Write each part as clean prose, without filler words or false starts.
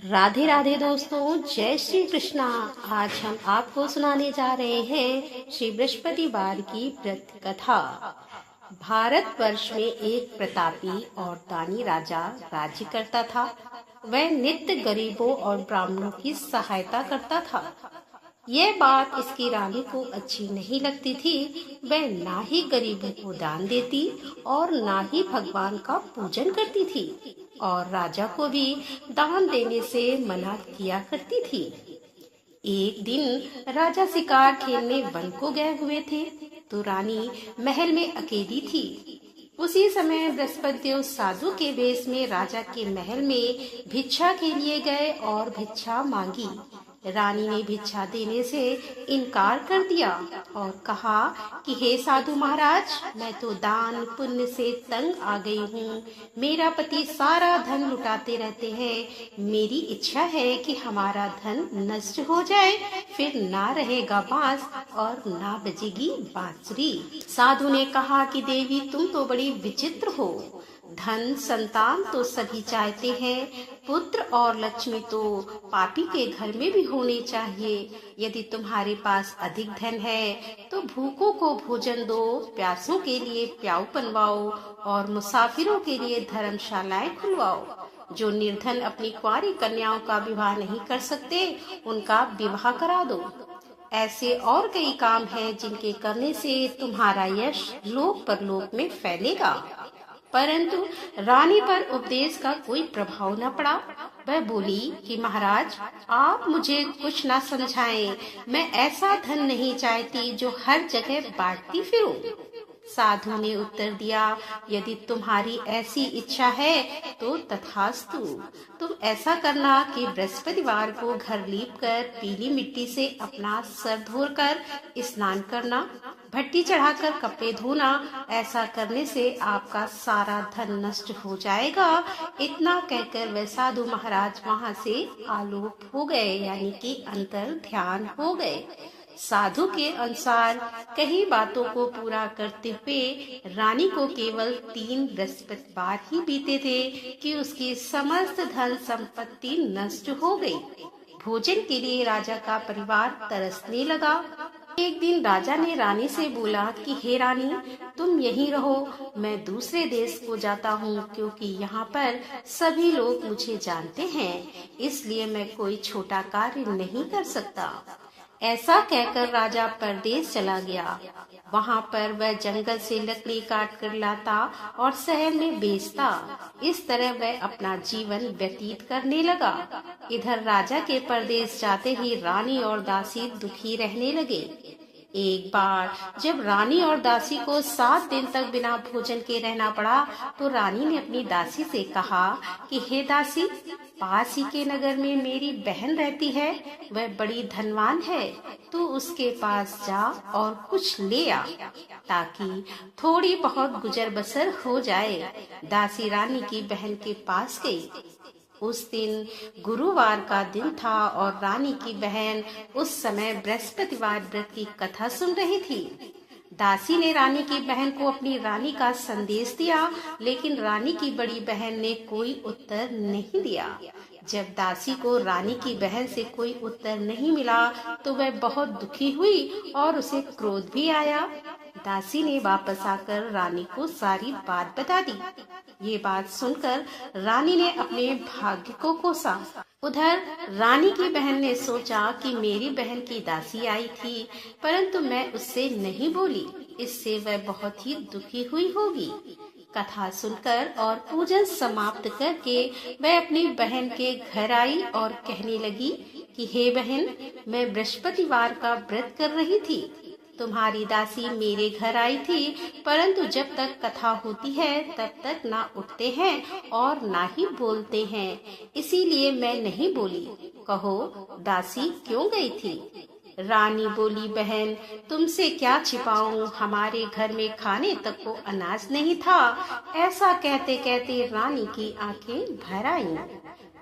राधे राधे दोस्तों, जय श्री कृष्णा। आज हम आपको सुनाने जा रहे हैं श्री बृहस्पतिवार की व्रत कथा। भारतवर्ष में एक प्रतापी और दानी राजा राज्य करता था। वह नित्य गरीबों और ब्राह्मणों की सहायता करता था। यह बात इसकी रानी को अच्छी नहीं लगती थी। वह ना ही गरीबों को दान देती और ना ही भगवान का पूजन करती थी, और राजा को भी दान देने से मना किया करती थी। एक दिन राजा शिकार खेलने वन को गए हुए थे, तो रानी महल में अकेली थी। उसी समय बृहस्पति देव साधु के वेश में राजा के महल में भिक्षा के लिए गए और भिक्षा मांगी। रानी ने भिक्षा देने से इनकार कर दिया और कहा कि हे साधु महाराज, मैं तो दान पुण्य से तंग आ गई हूँ। मेरा पति सारा धन लुटाते रहते हैं। मेरी इच्छा है कि हमारा धन नष्ट हो जाए, फिर ना रहेगा बांस और ना बजेगी बांसुरी। साधु ने कहा कि देवी, तुम तो बड़ी विचित्र हो। धन संतान तो सभी चाहते हैं, पुत्र और लक्ष्मी तो पापी के घर में भी होने चाहिए। यदि तुम्हारे पास अधिक धन है तो भूखों को भोजन दो, प्यासों के लिए प्याऊ बनवाओ और मुसाफिरों के लिए धर्मशालाएं खुलवाओ। जो निर्धन अपनी कुंवारी कन्याओं का विवाह नहीं कर सकते, उनका विवाह करा दो। ऐसे और कई काम हैं जिनके करने से तुम्हारा यश लोक परलोक में फैलेगा। परंतु रानी पर उपदेश का कोई प्रभाव न पड़ा। वह बोली कि महाराज, आप मुझे कुछ न समझाएं। मैं ऐसा धन नहीं चाहती जो हर जगह बांटती फिरूं। साधु ने उत्तर दिया, यदि तुम्हारी ऐसी इच्छा है तो तथास्तु। तुम ऐसा करना कि बृहस्पतिवार को घर लीपकर पीली मिट्टी से अपना सर धोकर स्नान करना, भट्टी चढ़ाकर कपड़े धोना। ऐसा करने से आपका सारा धन नष्ट हो जाएगा। इतना कहकर वह साधु महाराज वहाँ से आलोप हो गए, यानी कि अंतर ध्यान हो गए। साधु के अनुसार कई बातों को पूरा करते हुए रानी को केवल 3 बृहस्पतिवार ही बीते थे कि उसकी समस्त धन संपत्ति नष्ट हो गई। भोजन के लिए राजा का परिवार तरसने लगा। एक दिन राजा ने रानी से बोला कि हे रानी, तुम यहीं रहो, मैं दूसरे देश को जाता हूँ, क्योंकि यहाँ पर सभी लोग मुझे जानते हैं, इसलिए मैं कोई छोटा कार्य नहीं कर सकता। ऐसा कहकर राजा परदेश चला गया। वहाँ पर वह जंगल से लकड़ी काट कर लाता और शहर में बेचता। इस तरह वह अपना जीवन व्यतीत करने लगा। इधर राजा के परदेश जाते ही रानी और दासी दुखी रहने लगे। एक बार जब रानी और दासी को 7 दिन तक बिना भोजन के रहना पड़ा, तो रानी ने अपनी दासी से कहा कि हे दासी, पास ही के नगर में मेरी बहन रहती है, वह बड़ी धनवान है। तू उसके पास जा और कुछ ले आ, ताकि थोड़ी बहुत गुजर बसर हो जाए। दासी रानी की बहन के पास गई। उस दिन गुरुवार का दिन था और रानी की बहन उस समय बृहस्पतिवार व्रत की कथा सुन रही थी। दासी ने रानी की बहन को अपनी रानी का संदेश दिया, लेकिन रानी की बड़ी बहन ने कोई उत्तर नहीं दिया। जब दासी को रानी की बहन से कोई उत्तर नहीं मिला तो वह बहुत दुखी हुई और उसे क्रोध भी आया। दासी ने वापस आकर रानी को सारी बात बता दी। ये बात सुनकर रानी ने अपने भाग्य को कोसा। उधर रानी की बहन ने सोचा कि मेरी बहन की दासी आई थी, परंतु मैं उससे नहीं बोली, इससे वह बहुत ही दुखी हुई होगी। कथा सुनकर और पूजन समाप्त करके वह अपनी बहन के घर आई और कहने लगी कि हे बहन, मैं बृहस्पतिवार का व्रत कर रही थी। तुम्हारी दासी मेरे घर आई थी, परंतु जब तक कथा होती है तब तक ना उठते हैं और ना ही बोलते हैं, इसीलिए मैं नहीं बोली। कहो दासी क्यों गई थी? रानी बोली, बहन, तुमसे क्या छिपाऊं, हमारे घर में खाने तक को अनाज नहीं था। ऐसा कहते कहते रानी की आंखें भर आईं।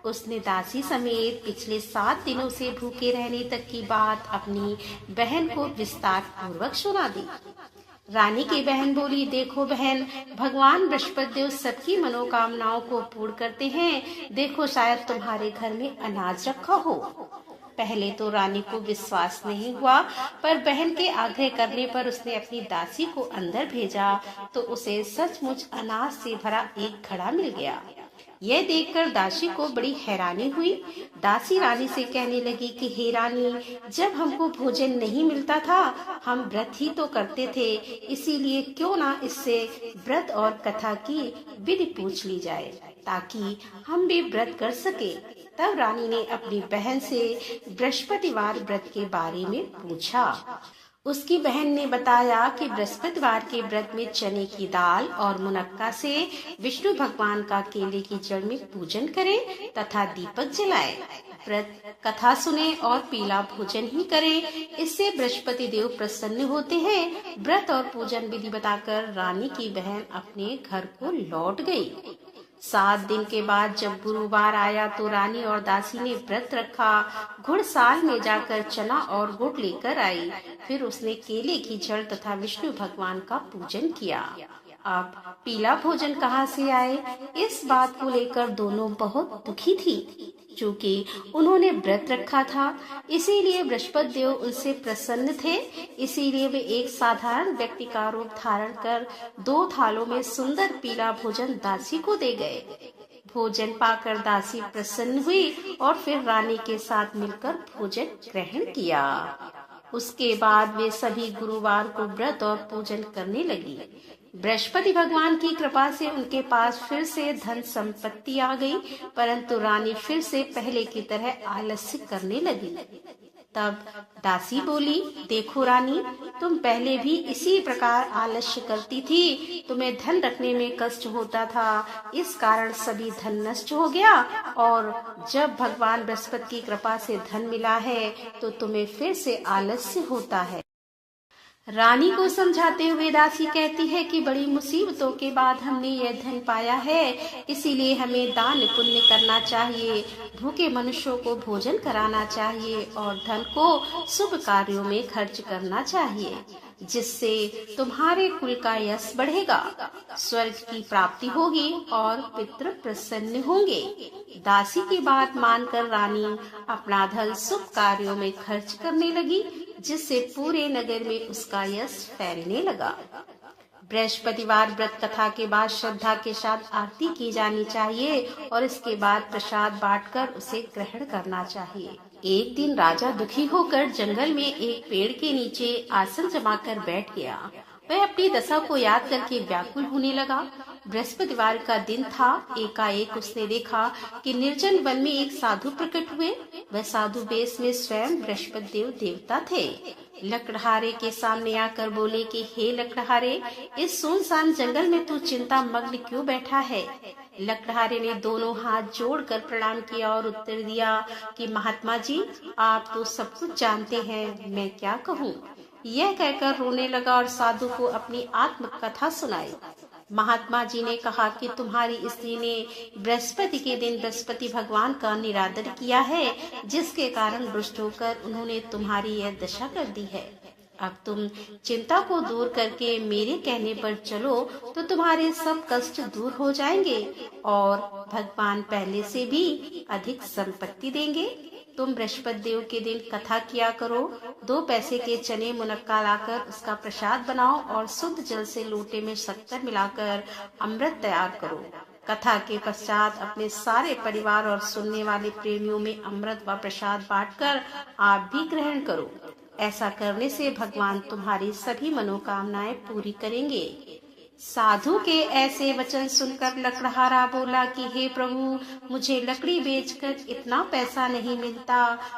उसने दासी समेत पिछले 7 दिनों से भूखे रहने तक की बात अपनी बहन को विस्तार पूर्वक सुना दी। रानी की बहन बोली, देखो बहन, भगवान बृहस्पति देव सबकी मनोकामनाओं को पूर्ण करते हैं। देखो, शायद तुम्हारे घर में अनाज रखा हो। पहले तो रानी को विश्वास नहीं हुआ, पर बहन के आग्रह करने पर उसने अपनी दासी को अंदर भेजा तो उसे सचमुच अनाज से भरा एक घड़ा मिल गया। यह देखकर दासी को बड़ी हैरानी हुई। दासी रानी से कहने लगी कि हे रानी, जब हमको भोजन नहीं मिलता था, हम व्रत ही तो करते थे, इसीलिए क्यों ना इससे व्रत और कथा की विधि पूछ ली जाए, ताकि हम भी व्रत कर सके। तब रानी ने अपनी बहन से बृहस्पतिवार व्रत के बारे में पूछा। उसकी बहन ने बताया कि बृहस्पतिवार के व्रत में चने की दाल और मुनक्का से विष्णु भगवान का केले की जड़ में पूजन करें तथा दीपक जलाएं। व्रत कथा सुने और पीला भोजन ही करें, इससे बृहस्पति देव प्रसन्न होते हैं। व्रत और पूजन विधि बताकर रानी की बहन अपने घर को लौट गई। 7 दिन के बाद जब गुरुवार आया तो रानी और दासी ने व्रत रखा। घुड़साल में जाकर चना और गुड़ लेकर आई। फिर उसने केले की जड़ तथा विष्णु भगवान का पूजन किया। अब पीला भोजन कहाँ से आए, इस बात को लेकर दोनों बहुत दुखी थी। चूँकि उन्होंने व्रत रखा था, इसीलिए बृहस्पति देव उनसे प्रसन्न थे। इसीलिए वे एक साधारण व्यक्ति का रूप धारण कर 2 थालों में सुंदर पीला भोजन दासी को दे गए। भोजन पाकर दासी प्रसन्न हुई और फिर रानी के साथ मिलकर भोजन ग्रहण किया। उसके बाद वे सभी गुरुवार को व्रत और पूजन करने लगी। बृहस्पति भगवान की कृपा से उनके पास फिर से धन संपत्ति आ गई, परंतु रानी फिर से पहले की तरह आलस्य करने लगी। तब दासी बोली, देखो रानी, तुम पहले भी इसी प्रकार आलस्य करती थी। तुम्हें धन रखने में कष्ट होता था, इस कारण सभी धन नष्ट हो गया, और जब भगवान बृहस्पति की कृपा से धन मिला है तो तुम्हें फिर से आलस्य होता है। रानी को समझाते हुए दासी कहती है कि बड़ी मुसीबतों के बाद हमने यह धन पाया है, इसीलिए हमें दान पुण्य करना चाहिए, भूखे मनुष्यों को भोजन कराना चाहिए और धन को शुभ कार्यों में खर्च करना चाहिए, जिससे तुम्हारे कुल का यश बढ़ेगा, स्वर्ग की प्राप्ति होगी और पितृ प्रसन्न होंगे। दासी की बात मानकर रानी अपना धन शुभ कार्यों में खर्च करने लगी, जिससे पूरे नगर में उसका यश फैलने लगा। बृहस्पतिवार व्रत कथा के बाद श्रद्धा के साथ आरती की जानी चाहिए और इसके बाद प्रसाद बांटकर उसे ग्रहण करना चाहिए। एक दिन राजा दुखी होकर जंगल में एक पेड़ के नीचे आसन जमाकर बैठ गया। वह अपनी दशा को याद करके व्याकुल होने लगा। बृहस्पतिवार का दिन था। एकाएक उसने देखा कि निर्जन वन में एक साधु प्रकट हुए। वह साधु वेश में स्वयं बृहस्पति देव देवता थे। लकड़हारे के सामने आकर बोले कि हे लकड़हारे, इस सुनसान जंगल में तू चिंता मग्न क्यों बैठा है? लकड़हारे ने दोनों हाथ जोड़कर प्रणाम किया और उत्तर दिया कि महात्मा जी, आप तो सब कुछ जानते हैं, मैं क्या कहूँ। यह कहकर रोने लगा और साधु को अपनी आत्मकथा सुनाई। महात्मा जी ने कहा कि तुम्हारी स्त्री ने बृहस्पति के दिन बृहस्पति भगवान का निरादर किया है, जिसके कारण रुष्ट होकर उन्होंने तुम्हारी यह दशा कर दी है। अब तुम चिंता को दूर करके मेरे कहने पर चलो तो तुम्हारे सब कष्ट दूर हो जाएंगे और भगवान पहले से भी अधिक संपत्ति देंगे। तुम बृहस्पति देव के दिन कथा किया करो। 2 पैसे के चने मुनक्का लाकर उसका प्रसाद बनाओ और शुद्ध जल से लोटे में शक्कर मिलाकर अमृत तैयार करो। कथा के पश्चात अपने सारे परिवार और सुनने वाले प्रेमियों में अमृत व प्रसाद बांटकर आप भी ग्रहण करो। ऐसा करने से भगवान तुम्हारी सभी मनोकामनाएं पूरी करेंगे। साधु के ऐसे वचन सुनकर लकड़हारा बोला कि हे प्रभु, मुझे लकड़ी बेचकर इतना पैसा नहीं मिलता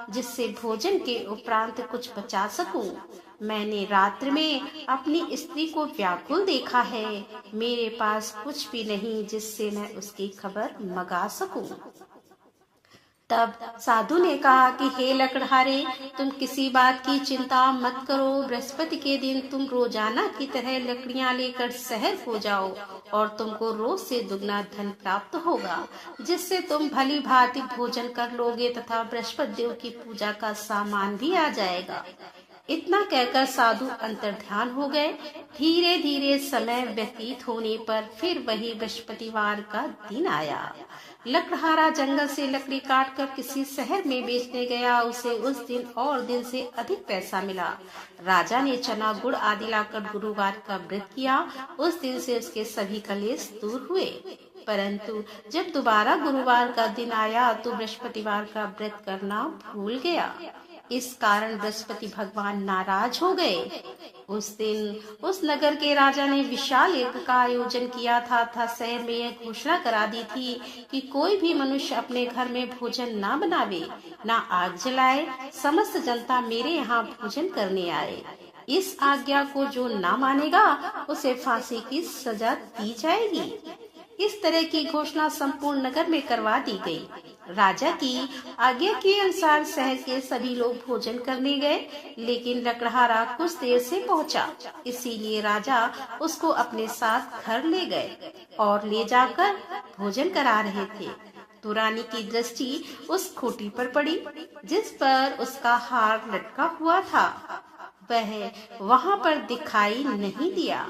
जिससे भोजन के उपरांत कुछ बचा सकूं। मैंने रात्र में अपनी स्त्री को व्याकुल देखा है। मेरे पास कुछ भी नहीं जिससे मैं उसकी खबर मंगा सकूं। तब साधु ने कहा कि हे लकड़हारे, तुम किसी बात की चिंता मत करो। बृहस्पति के दिन तुम रोजाना की तरह लकड़ियां लेकर शहर को जाओ और तुमको रोज से दुगना धन प्राप्त होगा, जिससे तुम भली भांति भोजन कर लोगे तथा बृहस्पति देव की पूजा का सामान भी आ जाएगा। इतना कहकर साधु अंतर्ध्यान हो गए। धीरे धीरे समय व्यतीत होने पर फिर वही बृहस्पतिवार का दिन आया। लकड़हारा जंगल से लकड़ी काटकर किसी शहर में बेचने गया। उसे उस दिन और दिन से अधिक पैसा मिला। राजा ने चना गुड़ आदि लाकर गुरुवार का व्रत किया। उस दिन से उसके सभी कलेश दूर हुए। परंतु जब दोबारा गुरुवार का दिन आया तो बृहस्पतिवार का व्रत करना भूल गया। इस कारण बृहस्पति भगवान नाराज हो गए। उस दिन उस नगर के राजा ने विशाल यज्ञ का आयोजन किया था शहर में यह घोषणा करा दी थी कि कोई भी मनुष्य अपने घर में भोजन ना बनावे, ना आग जलाए। समस्त जनता मेरे यहाँ भोजन करने आए। इस आज्ञा को जो ना मानेगा उसे फांसी की सजा दी जाएगी। इस तरह की घोषणा संपूर्ण नगर में करवा दी गई। राजा की आज्ञा के अनुसार शहर के सभी लोग भोजन करने गए, लेकिन लकड़हारा कुछ देर से पहुंचा। इसीलिए राजा उसको अपने साथ घर ले गए और ले जाकर भोजन करा रहे थे। तो रानी की दृष्टि उस खूंटी पर पड़ी जिस पर उसका हार लटका हुआ था। वह वहां पर दिखाई नहीं दिया।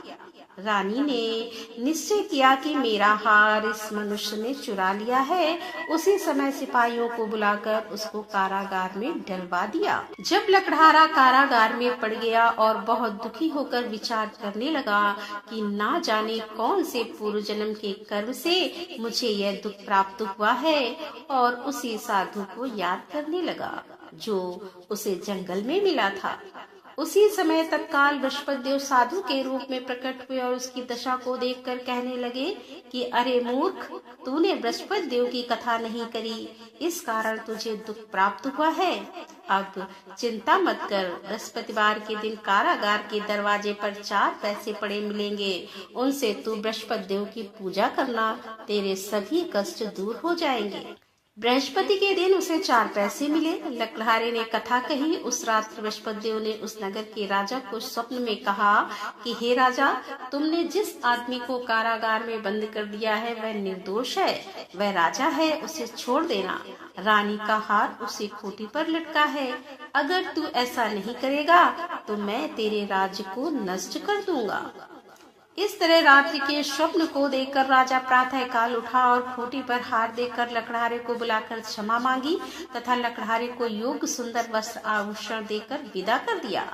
रानी ने निश्चय किया कि मेरा हार इस मनुष्य ने चुरा लिया है। उसी समय सिपाहियों को बुलाकर उसको कारागार में डलवा दिया। जब लकड़हारा कारागार में पड़ गया और बहुत दुखी होकर विचार करने लगा कि ना जाने कौन से पूर्व जन्म के कर्म से मुझे यह दुख प्राप्त हुआ है, और उसी साधु को याद करने लगा जो उसे जंगल में मिला था। उसी समय तत्काल बृहस्पति देव साधु के रूप में प्रकट हुए और उसकी दशा को देखकर कहने लगे कि अरे मूर्ख, तूने बृहस्पति देव की कथा नहीं करी, इस कारण तुझे दुख प्राप्त हुआ है। अब चिंता मत कर, बृहस्पतिवार के दिन कारागार के दरवाजे पर 4 पैसे पड़े मिलेंगे। उनसे तू बृहस्पति देव की पूजा करना, तेरे सभी कष्ट दूर हो जाएंगे। बृहस्पति के दिन उसे 4 पैसे मिले। लकड़हारे ने कथा कही। उस रात बृहस्पति देव ने उस नगर के राजा को स्वप्न में कहा कि हे राजा, तुमने जिस आदमी को कारागार में बंद कर दिया है वह निर्दोष है, वह राजा है, उसे छोड़ देना। रानी का हार उसी खूंटी पर लटका है। अगर तू ऐसा नहीं करेगा तो मैं तेरे राज्य को नष्ट कर दूंगा। इस तरह रात्रि के स्वप्न को देखकर राजा प्रातः काल उठा और खूंटी पर हार देकर लकड़हारे को बुलाकर क्षमा मांगी तथा लकड़हारे को योग्य सुंदर वस्त्र आभूषण देकर विदा कर दिया।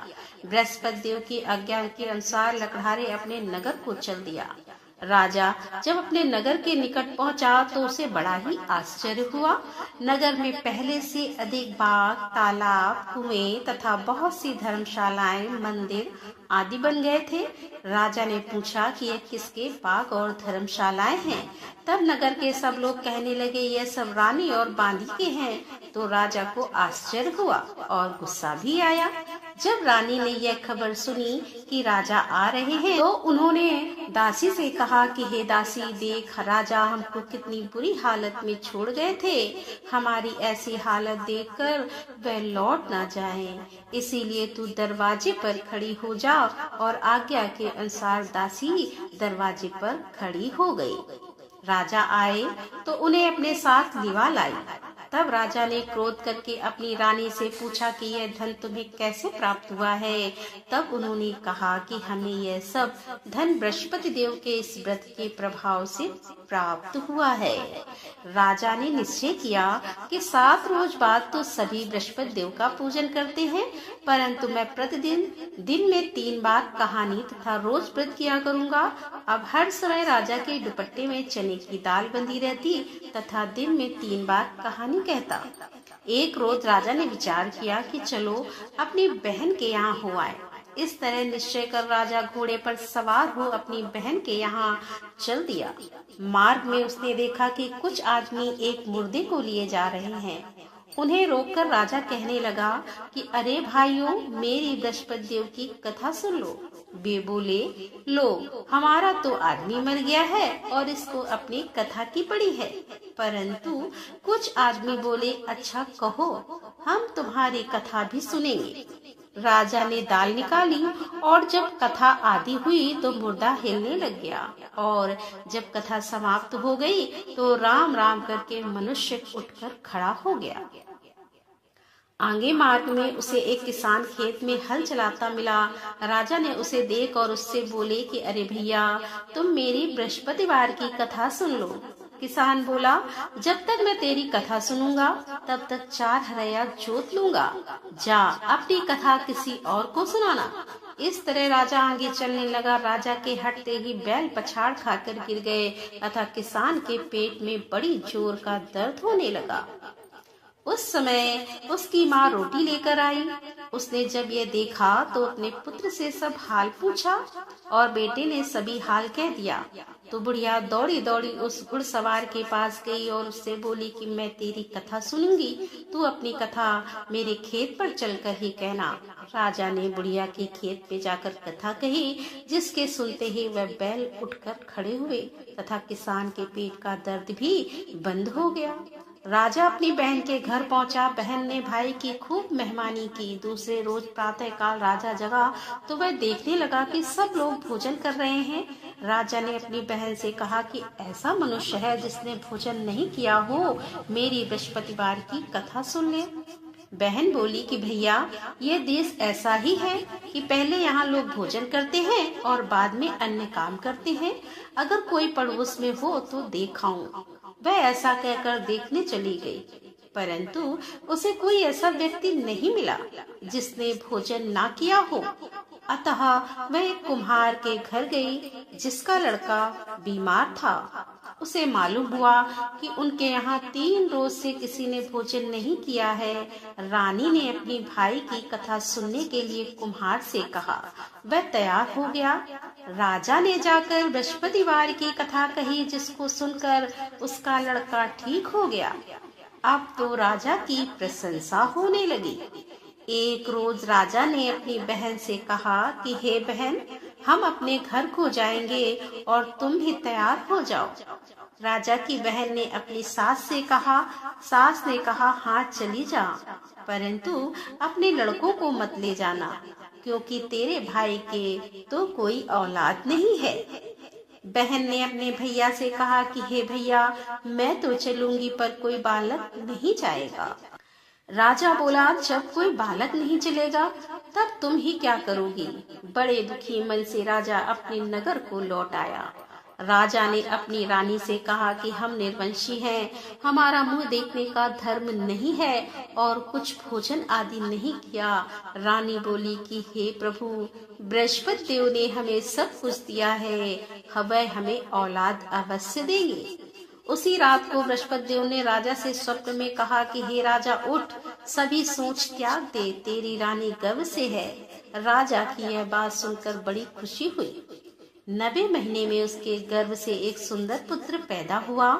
बृहस्पति देव की आज्ञा के अनुसार लकड़हारे अपने नगर को चल दिया। राजा जब अपने नगर के निकट पहुंचा तो उसे बड़ा ही आश्चर्य हुआ। नगर में पहले से अधिक बाग, तालाब, कुएं तथा बहुत सी धर्मशालाएं, मंदिर आदि बन गए थे। राजा ने पूछा कि ये किसके बाग और धर्मशालाएं हैं। तब नगर के सब लोग कहने लगे यह सब रानी और बांदी के हैं। तो राजा को आश्चर्य हुआ और गुस्सा भी आया। जब रानी ने यह खबर सुनी कि राजा आ रहे हैं तो उन्होंने दासी से कहा कि हे दासी, देख राजा हमको कितनी बुरी हालत में छोड़ गए थे। हमारी ऐसी हालत देखकर वह लौट ना जाएं। इसीलिए तू दरवाजे पर खड़ी हो जा। और आज्ञा के अनुसार दासी दरवाजे पर खड़ी हो गई। राजा आए तो उन्हें अपने साथ लिवा लाई। तब राजा ने क्रोध करके अपनी रानी से पूछा कि यह धन तुम्हें कैसे प्राप्त हुआ है। तब उन्होंने कहा कि हमें यह सब धन बृहस्पति देव के इस व्रत के प्रभाव से प्राप्त हुआ है। राजा ने निश्चय किया कि 7 रोज बाद तो सभी बृहस्पति देव का पूजन करते हैं, परंतु मैं प्रतिदिन दिन में 3 बार कहानी तथा रोज व्रत किया करूंगा। अब हर समय राजा के दुपट्टे में चने की दाल बंधी रहती तथा दिन में 3 बार कहानी कहता। एक रोज राजा ने विचार किया कि चलो अपनी बहन के यहाँ हो आए। इस तरह निश्चय कर राजा घोड़े पर सवार हो अपनी बहन के यहाँ चल दिया। मार्ग में उसने देखा कि कुछ आदमी एक मुर्दे को लिए जा रहे हैं। उन्हें रोककर राजा कहने लगा कि अरे भाइयों, मेरी बृहस्पति देव की कथा सुन लो। वे बोले, लो हमारा तो आदमी मर गया है और इसको अपनी कथा की पड़ी है। परंतु कुछ आदमी बोले, अच्छा कहो, हम तुम्हारी कथा भी सुनेंगे। राजा ने दाल निकाली और जब कथा आदि हुई तो मुर्दा हिलने लग गया। और जब कथा समाप्त हो गई तो राम राम करके मनुष्य उठकर खड़ा हो गया। आगे मार्ग में उसे एक किसान खेत में हल चलाता मिला। राजा ने उसे देख और उससे बोले कि अरे भैया, तुम मेरी बृहस्पतिवार की कथा सुन लो। किसान बोला, जब तक मैं तेरी कथा सुनूंगा तब तक 4 हरया जोत लूंगा। जा अपनी कथा किसी और को सुनाना। इस तरह राजा आगे चलने लगा। राजा के हटते ही बैल पछाड़ खाकर गिर गए तथा किसान के पेट में बड़ी जोर का दर्द होने लगा। उस समय उसकी माँ रोटी लेकर आई। उसने जब ये देखा तो अपने पुत्र से सब हाल पूछा और बेटे ने सभी हाल कह दिया। तो बुढ़िया दौड़ी दौड़ी उस घुड़सवार के पास गई और उससे बोली कि मैं तेरी कथा सुनूंगी, तू अपनी कथा मेरे खेत पर चलकर ही कहना। राजा ने बुढ़िया के खेत पे जाकर कथा कही, जिसके सुनते ही वह बैल उठकर खड़े हुए तथा किसान के पेट का दर्द भी बंद हो गया। राजा अपनी बहन के घर पहुंचा। बहन ने भाई की खूब मेहमानी की। दूसरे रोज प्रातः काल राजा जगा तो वह देखने लगा कि सब लोग भोजन कर रहे हैं। राजा ने अपनी बहन से कहा कि ऐसा मनुष्य है जिसने भोजन नहीं किया हो, मेरी बृहस्पतिवार की कथा सुन ले। बहन बोली कि भैया, ये देश ऐसा ही है कि पहले यहाँ लोग भोजन करते हैं और बाद में अन्य काम करते हैं। अगर कोई पड़ोस में हो तो देखाऊं। वह ऐसा कहकर देखने चली गई, परंतु उसे कोई ऐसा व्यक्ति नहीं मिला जिसने भोजन ना किया हो। अतः वह एक कुम्हार के घर गई जिसका लड़का बीमार था। उसे मालूम हुआ कि उनके यहाँ 3 रोज से किसी ने भोजन नहीं किया है। रानी ने अपनी भाई की कथा सुनने के लिए कुम्हार से कहा। वह तैयार हो गया। राजा ने जाकर बृहस्पतिवार की कथा कही, जिसको सुनकर उसका लड़का ठीक हो गया। अब तो राजा की प्रशंसा होने लगी। एक रोज राजा ने अपनी बहन से कहा कि हे बहन, हम अपने घर को जाएंगे और तुम भी तैयार हो जाओ। राजा की बहन ने अपनी सास से कहा। सास ने कहा, हाँ चली जा, परंतु अपने लड़कों को मत ले जाना, क्योंकि तेरे भाई के तो कोई औलाद नहीं है। बहन ने अपने भैया से कहा कि हे भैया, मैं तो चलूंगी पर कोई बालक नहीं जाएगा। राजा बोला, जब कोई बालक नहीं चलेगा तब तुम ही क्या करोगी। बड़े दुखी मन से राजा अपने नगर को लौट आया। राजा ने अपनी रानी से कहा कि हम निर्वंशी हैं, हमारा मुंह देखने का धर्म नहीं है और कुछ भोजन आदि नहीं किया। रानी बोली कि हे प्रभु, बृहस्पति देव ने हमें सब कुछ दिया है, वह हमें औलाद अवश्य देंगे। उसी रात को बृहस्पति देव ने राजा से स्वप्न में कहा कि हे राजा, उठ, सभी सोच त्याग दे, तेरी रानी गर्भ से है। राजा की यह बात सुनकर बड़ी खुशी हुई। 90 महीने में उसके गर्भ से एक सुंदर पुत्र पैदा हुआ।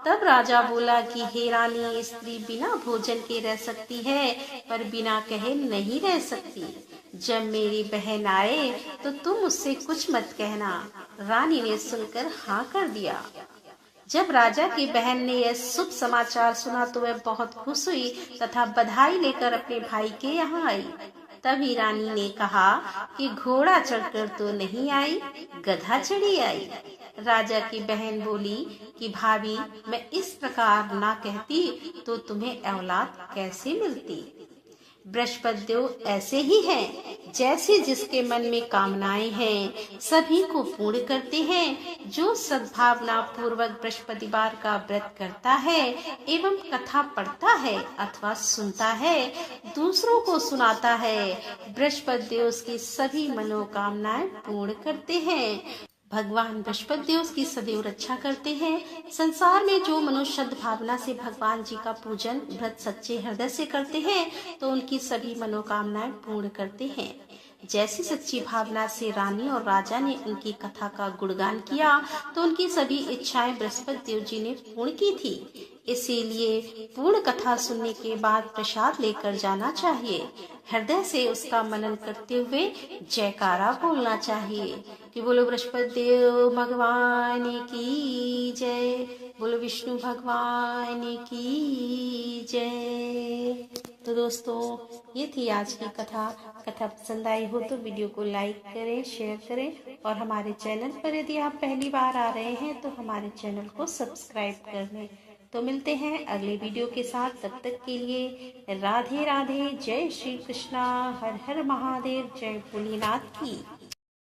तब राजा बोला कि हे रानी, स्त्री बिना भोजन के रह सकती है पर बिना कहे नहीं रह सकती। जब मेरी बहन आए तो तुम उससे कुछ मत कहना। रानी ने सुनकर हाँ कर दिया। जब राजा की बहन ने यह शुभ समाचार सुना तो वह बहुत खुश हुई तथा बधाई लेकर अपने भाई के यहाँ आई। तभी रानी ने कहा कि घोड़ा चढ़कर तो नहीं आई, गधा चढ़ी आई। राजा की बहन बोली कि भाभी, मैं इस प्रकार ना कहती तो तुम्हें औलाद कैसे मिलती। बृहस्पति देव ऐसे ही हैं, जैसे जिसके मन में कामनाएं हैं सभी को पूर्ण करते हैं। जो सद्भावना पूर्वक बृहस्पतिवार का व्रत करता है एवं कथा पढ़ता है अथवा सुनता है, दूसरों को सुनाता है, बृहस्पति देव उसकी सभी मनोकामनाएं पूर्ण करते हैं। भगवान बृहस्पति देव की सदैव रक्षा करते हैं। संसार में जो मनुष्य शुद्ध भावना से भगवान जी का पूजन व्रत सच्चे हृदय से करते हैं तो उनकी सभी मनोकामनाएं पूर्ण करते हैं। जैसी सच्ची भावना से रानी और राजा ने उनकी कथा का गुणगान किया तो उनकी सभी इच्छाएं बृहस्पति देव जी ने पूर्ण की थी। इसीलिए पूर्ण कथा सुनने के बाद प्रसाद लेकर जाना चाहिए। हृदय से उसका मनन करते हुए जयकारा बोलना चाहिए कि बोलो बृहस्पति देव भगवान की जय, बोलो विष्णु भगवान की जय। तो दोस्तों, ये थी आज की कथा। कथा पसंद आई हो तो वीडियो को लाइक करें, शेयर करें और हमारे चैनल पर यदि आप पहली बार आ रहे हैं तो हमारे चैनल को सब्सक्राइब कर लें। तो मिलते हैं अगले वीडियो के साथ, तब तक के लिए राधे राधे, जय श्री कृष्णा, हर हर महादेव, जय भोलेनाथ की।